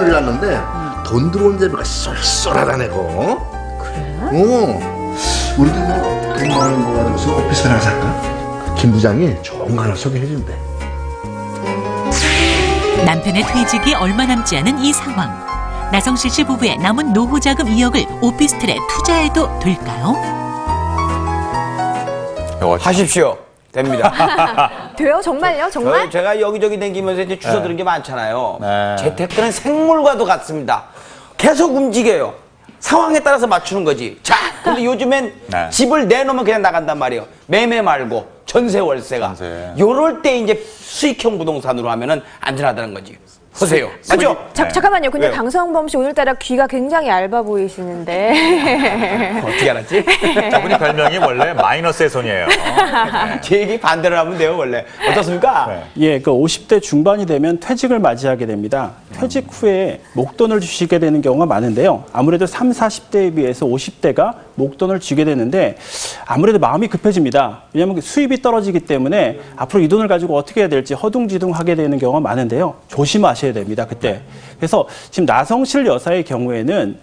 났는데 돈 들어온 재미가 쏠쏠하다네고. 그래? 우리도 뭐 돈 많은 거 가지고서 오피스 하나 살까? 김 부장이 좋은 거 하나 소개해준대. 남편의 퇴직이 얼마 남지 않은 이 상황. 나성실 씨 부부의 남은 노후 자금 2억을 오피스텔에 투자해도 될까요? 하십시오. 됩니다. 돼요? 정말요? 정말? 제가 여기저기 다니면서 이제 주워 들은 게 많잖아요. 네. 재테크는 생물과도 같습니다. 계속 움직여요. 상황에 따라서 맞추는 거지. 자, 근데 요즘엔 네. 집을 내놓으면 그냥 나간단 말이에요. 매매 말고 전세 월세가. 전세. 요럴 때 이제 수익형 부동산으로 하면은 안전하다는 거지. 보세요. 맞죠? 잠깐만요. 근데 왜요? 강성범 씨 오늘따라 귀가 굉장히 얇아 보이시는데. 어떻게 알았지? 저분이 별명이 원래 마이너스의 손이에요. 제 얘기 반대로 하면 돼요, 원래. 어떻습니까? 네. 예, 그 50대 중반이 되면 퇴직을 맞이하게 됩니다. 퇴직 후에 목돈을 주시게 되는 경우가 많은데요. 아무래도 30, 40대에 비해서 50대가 목돈을 쥐게 되는데 아무래도 마음이 급해집니다. 왜냐하면 수입이 떨어지기 때문에 앞으로 이 돈을 가지고 어떻게 해야 될지 허둥지둥하게 되는 경우가 많은데요. 조심하셔야 됩니다. 그때. 그래서 지금 나성실 여사의 경우에는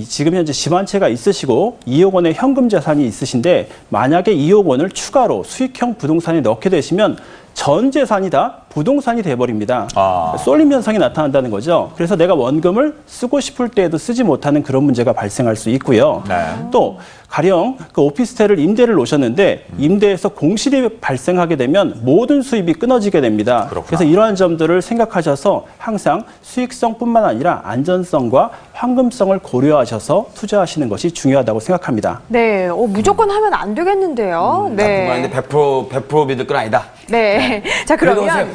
지금 현재 집 한 채가 있으시고 2억 원의 현금 자산이 있으신데 만약에 2억 원을 추가로 수익형 부동산에 넣게 되시면 전 재산이 다 부동산이 돼버립니다. 쏠림 현상이 나타난다는 거죠. 그래서 내가 원금을 쓰고 싶을 때에도 쓰지 못하는 그런 문제가 발생할 수 있고요. 네. 또 가령 그 오피스텔을 임대를 놓으셨는데 임대에서 공실이 발생하게 되면 모든 수입이 끊어지게 됩니다. 그렇구나. 그래서 이러한 점들을 생각하셔서 항상 수익성뿐만 아니라 안전성과 황금성을 고려하셔서 투자하시는 것이 중요하다고 생각합니다. 네, 무조건 하면 안 되겠는데요. 네. 100% 믿을 건 아니다. 네. 자, 그래도 그러면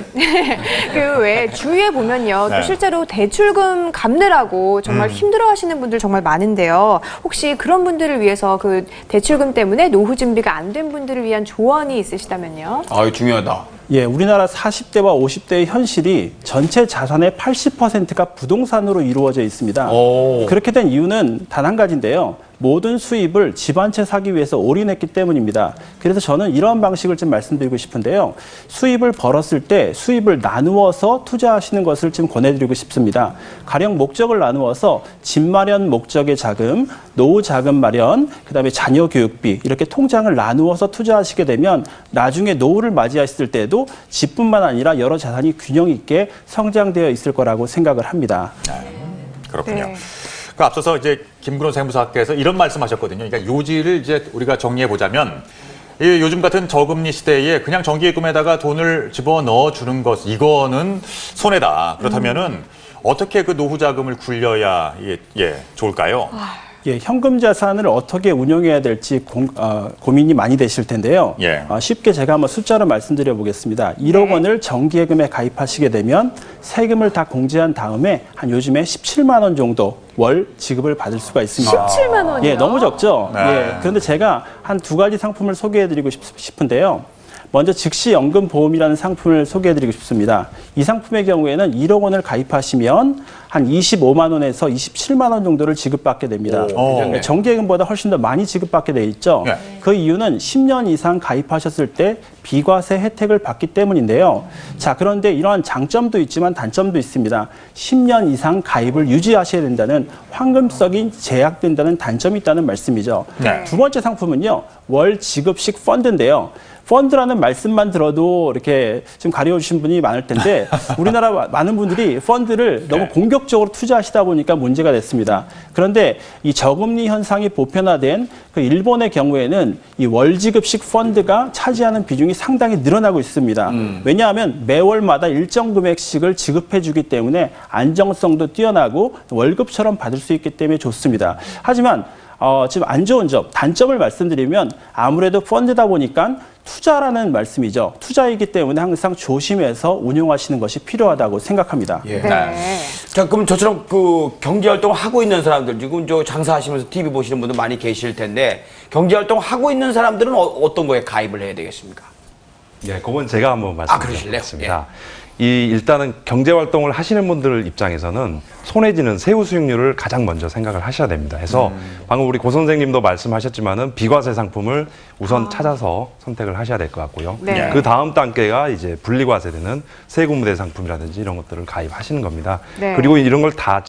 그 외에 주위에 보면요. 네. 또 실제로 대출금 갚느라고 정말 힘들어 하시는 분들 정말 많은데요. 혹시 그런 분들을 위해서 그 대출금 때문에 노후 준비가 안 된 분들을 위한 조언이 있으시다면요? 아유, 중요하다. 예, 우리나라 40대와 50대의 현실이 전체 자산의 80%가 부동산으로 이루어져 있습니다. 오. 그렇게 된 이유는 단 한 가지인데요. 모든 수입을 집 한 채 사기 위해서 올인했기 때문입니다. 그래서 저는 이런 방식을 좀 말씀드리고 싶은데요. 수입을 벌었을 때 수입을 나누어서 투자하시는 것을 좀 권해드리고 싶습니다. 가령 목적을 나누어서 집 마련 목적의 자금, 노후 자금 마련, 그다음에 자녀 교육비 이렇게 통장을 나누어서 투자하시게 되면 나중에 노후를 맞이하실 때도 집뿐만 아니라 여러 자산이 균형 있게 성장되어 있을 거라고 생각을 합니다. 그렇군요. 네. 그 앞서서 이제 김근호 세무사께서 이런 말씀하셨거든요. 그러니까 요지를 이제 우리가 정리해 보자면 이 요즘 같은 저금리 시대에 그냥 정기예금에다가 돈을 집어 넣어 주는 것 이거는 손해다. 그렇다면은 어떻게 그 노후 자금을 굴려야 좋을까요? 예, 현금 자산을 어떻게 운용해야 될지 고민이 많이 되실 텐데요. 예. 쉽게 제가 한번 숫자로 말씀드려 보겠습니다. 1억 원을 정기예금에 가입하시게 되면 세금을 다 공제한 다음에 한 요즘에 17만 원 정도 월 지급을 받을 수가 있습니다. 17만 원이요? 예, 너무 적죠? 네. 예, 그런데 제가 한 두 가지 상품을 소개해드리고 싶은데요. 먼저 즉시연금보험이라는 상품을 소개해드리고 싶습니다. 이 상품의 경우에는 1억 원을 가입하시면 한 25만 원에서 27만 원 정도를 지급받게 됩니다. 오. 정기예금보다 훨씬 더 많이 지급받게 돼 있죠. 네. 그 이유는 10년 이상 가입하셨을 때 비과세 혜택을 받기 때문인데요. 자, 그런데 이러한 장점도 있지만 단점도 있습니다. 10년 이상 가입을 유지하셔야 된다는 황금성이 제약된다는 단점이 있다는 말씀이죠. 네. 두 번째 상품은요. 월 지급식 펀드인데요. 펀드라는 말씀만 들어도 이렇게 좀 가려우신 분이 많을 텐데 우리나라 많은 분들이 펀드를 너무 공격적으로 투자하시다 보니까 문제가 됐습니다. 그런데 이 저금리 현상이 보편화된 그 일본의 경우에는 이 월지급식 펀드가 차지하는 비중이 상당히 늘어나고 있습니다. 왜냐하면 매월마다 일정 금액씩을 지급해 주기 때문에 안정성도 뛰어나고 월급처럼 받을 수 있기 때문에 좋습니다. 하지만 지금 안 좋은 점, 단점을 말씀드리면 아무래도 펀드다 보니까 투자라는 말씀이죠. 투자이기 때문에 항상 조심해서 운용하시는 것이 필요하다고 생각합니다. 예. 네. 자, 그럼 저처럼 그 경제활동을 하고 있는 사람들, 지금 저 장사하시면서 TV 보시는 분들 많이 계실 텐데, 경제활동 하고 있는 사람들은 어떤 거에 가입을 해야 되겠습니까? 네, 그건 제가 한번 그러실래요? 말씀드리겠습니다. 일단은 경제 활동을 하시는 분들 입장에서는 손해지는 세후 수익률을 가장 먼저 생각을 하셔야 됩니다. 그래서 방금 우리 고 선생님도 말씀하셨지만은 비과세 상품을 우선 찾아서 선택을 하셔야 될 것 같고요. 네. 그 다음 단계가 이제 분리과세되는 세금무대 상품이라든지 이런 것들을 가입하시는 겁니다. 네. 그리고 이런 걸 다